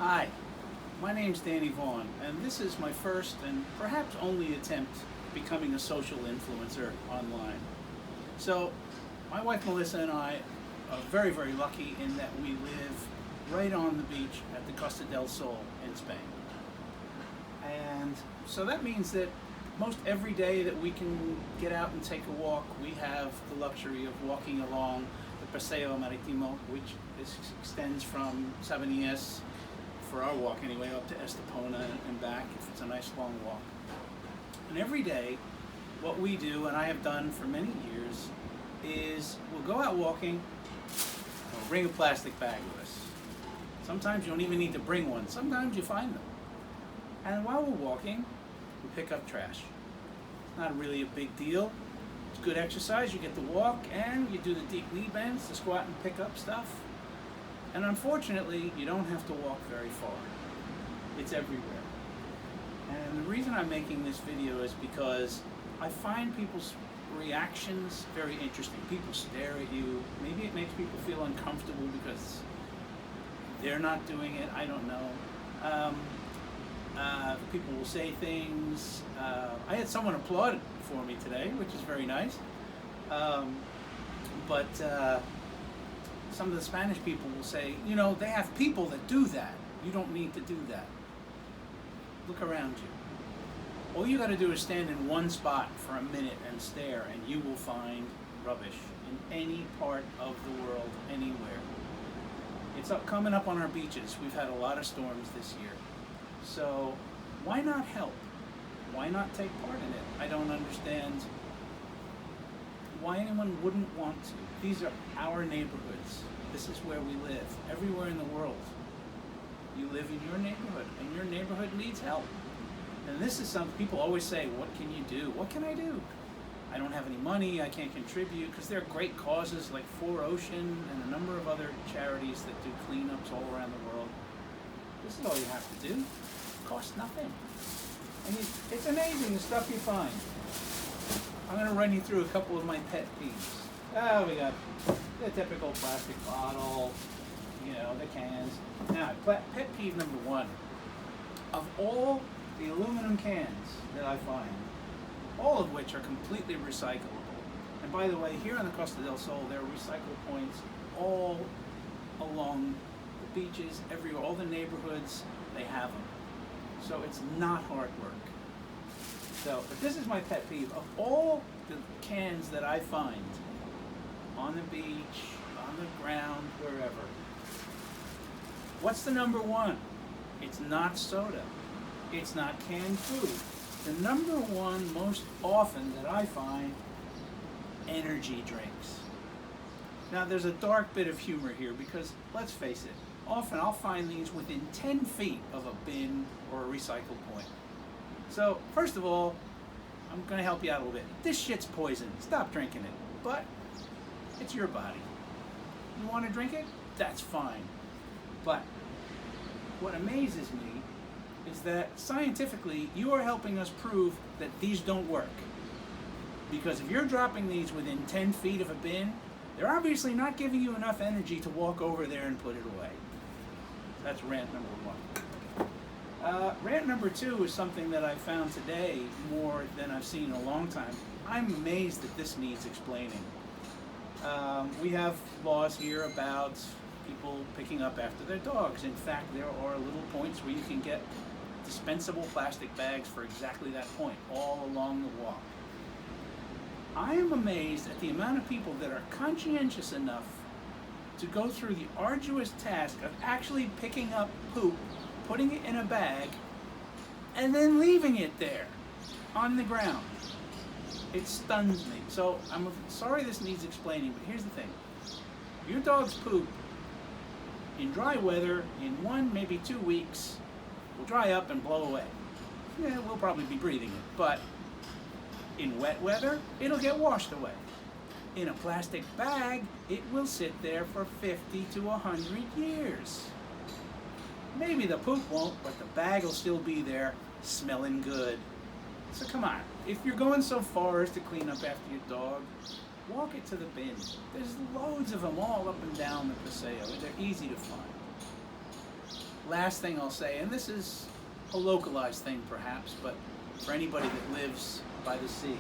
Hi, my name's Danny Vaughn, and this is my first and perhaps only attempt becoming a social influencer online. So, my wife Melissa and I are very, very lucky in that we live right on the beach at the Costa del Sol in Spain. And so that means that most every day that we can get out and take a walk, we have the luxury of walking along the Paseo Maritimo, which extends from Sabanias, for our walk anyway, up to Estepona and back, if it's a nice long walk. And every day, what we do, and I have done for many years, is we'll go out walking, we'll bring a plastic bag with us. Sometimes you don't even need to bring one, sometimes you find them. And while we're walking, we pick up trash. It's not really a big deal. It's good exercise, you get to walk, and you do the deep knee bends to squat and pick up stuff. And unfortunately, you don't have to walk very far. It's everywhere. And the reason I'm making this video is because I find people's reactions very interesting. People stare at you. Maybe it makes people feel uncomfortable because they're not doing it. I don't know. People will say things. I had someone applaud for me today, which is very nice. Some of the Spanish people will say, you know, they have people that do that. You don't need to do that. Look around you. All you got to do is stand in one spot for a minute and stare, and you will find rubbish in any part of the world, anywhere. It's coming up on our beaches. We've had a lot of storms this year. So why not help? Why not take part in it? I don't understand why anyone wouldn't want to. These are our neighborhoods. This is where we live. Everywhere in the world, you live in your neighborhood, and your neighborhood needs help. And this is something people always say, what can you do? What can I do? I don't have any money, I can't contribute, because there are great causes like For Ocean and a number of other charities that do cleanups all around the world. This is all you have to do. It costs nothing. And it's amazing the stuff you find. I'm going to run you through a couple of my pet peeves. We got the typical plastic bottle, you know, the cans. Now, pet peeve number one. Of all the aluminum cans that I find, all of which are completely recyclable. And by the way, here on the Costa del Sol, there are recycle points all along the beaches, everywhere, all the neighborhoods, they have them. So it's not hard work. But this is my pet peeve. Of all the cans that I find on the beach, on the ground, wherever, what's the number one? It's not soda. It's not canned food. The number one most often that I find, energy drinks. Now there's a dark bit of humor here because, let's face it, often I'll find these within 10 feet of a bin or a recycle point. So, first of all, I'm going to help you out a little bit. This shit's poison. Stop drinking it. But it's your body. You want to drink it? That's fine. But what amazes me is that scientifically, you are helping us prove that these don't work. Because if you're dropping these within 10 feet of a bin, they're obviously not giving you enough energy to walk over there and put it away. That's rant number one. Rant number two is something that I found today more than I've seen in a long time. I'm amazed that this needs explaining. We have laws here about people picking up after their dogs. In fact, there are little points where you can get dispensable plastic bags for exactly that point, all along the walk. I am amazed at the amount of people that are conscientious enough to go through the arduous task of actually picking up poop, putting it in a bag, and then leaving it there on the ground. It stuns me. So I'm sorry this needs explaining, but here's the thing. Your dog's poop in dry weather, in 1, maybe 2 weeks, will dry up and blow away. Yeah, we'll probably be breathing it, but in wet weather, it'll get washed away. In a plastic bag, it will sit there for 50 to 100 years. Maybe the poop won't, but the bag will still be there, smelling good. So come on, if you're going so far as to clean up after your dog, walk it to the bin. There's loads of them all up and down the Paseo. They're easy to find. last thing I'll say, and this is a localized thing perhaps, but for anybody that lives by the sea,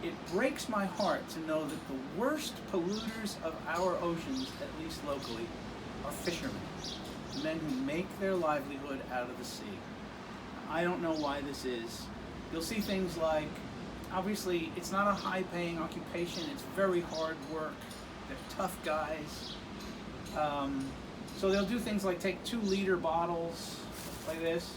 it breaks my heart to know that the worst polluters of our oceans, at least locally, are fishermen, men who make their livelihood out of the sea. I don't know why this is. You'll see things like, obviously, it's not a high-paying occupation. It's very hard work. They're tough guys. So they'll do things like take 2-liter bottles like this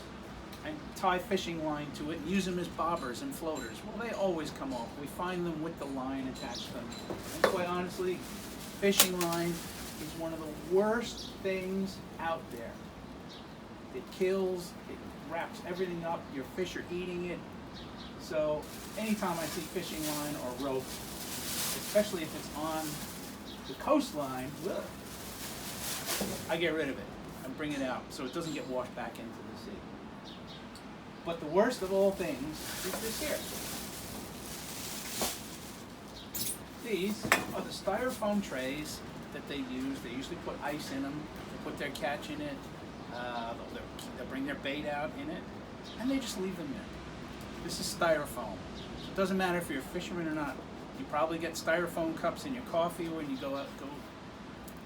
and tie fishing line to it and use them as bobbers and floaters. Well, they always come off. We find them with the line attached to them. And quite honestly, fishing line is one of the worst things out there. It kills, it wraps everything up, your fish are eating it. So anytime I see fishing line or rope, especially if it's on the coastline, I get rid of it and bring it out so it doesn't get washed back into the sea. But the worst of all things is this here. These are the styrofoam trays that they use. They usually put ice in them, they put their catch in it, they'll bring their bait out in it, and they just leave them there. This is styrofoam. So it doesn't matter if you're a fisherman or not. You probably get styrofoam cups in your coffee when you go out.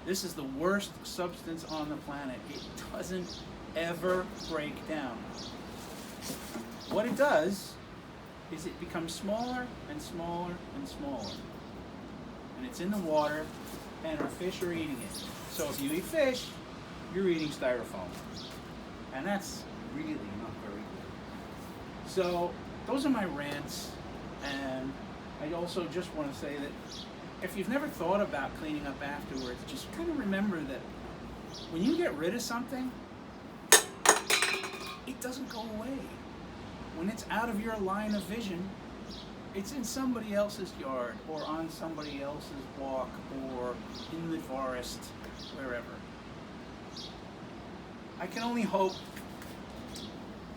This is the worst substance on the planet. It doesn't ever break down. What it does is it becomes smaller and smaller and smaller. And it's in the water, and our fish are eating it. So if you eat fish, you're eating styrofoam. And that's really not very good. So those are my rants, and I also just want to say that if you've never thought about cleaning up afterwards, just kind of remember that when you get rid of something, it doesn't go away. When it's out of your line of vision, it's in somebody else's yard or on somebody else's walk or in the forest, wherever. I can only hope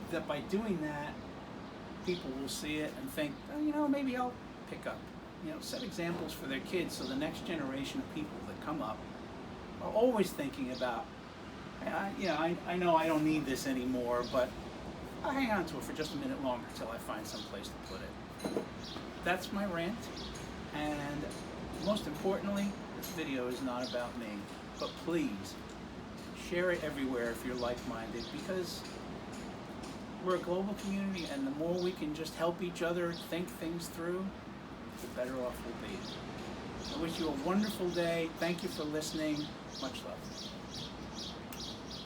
that by doing that, people will see it and think, oh, you know, maybe I'll pick up. You know, set examples for their kids so the next generation of people that come up are always thinking about, I know I don't need this anymore, but I'll hang on to it for just a minute longer until I find some place to put it. That's my rant, and most importantly, this video is not about me, but please share it everywhere if you're like-minded, because we're a global community, and the more we can just help each other think things through, the better off we'll be. I wish you a wonderful day. Thank you for listening. Much love.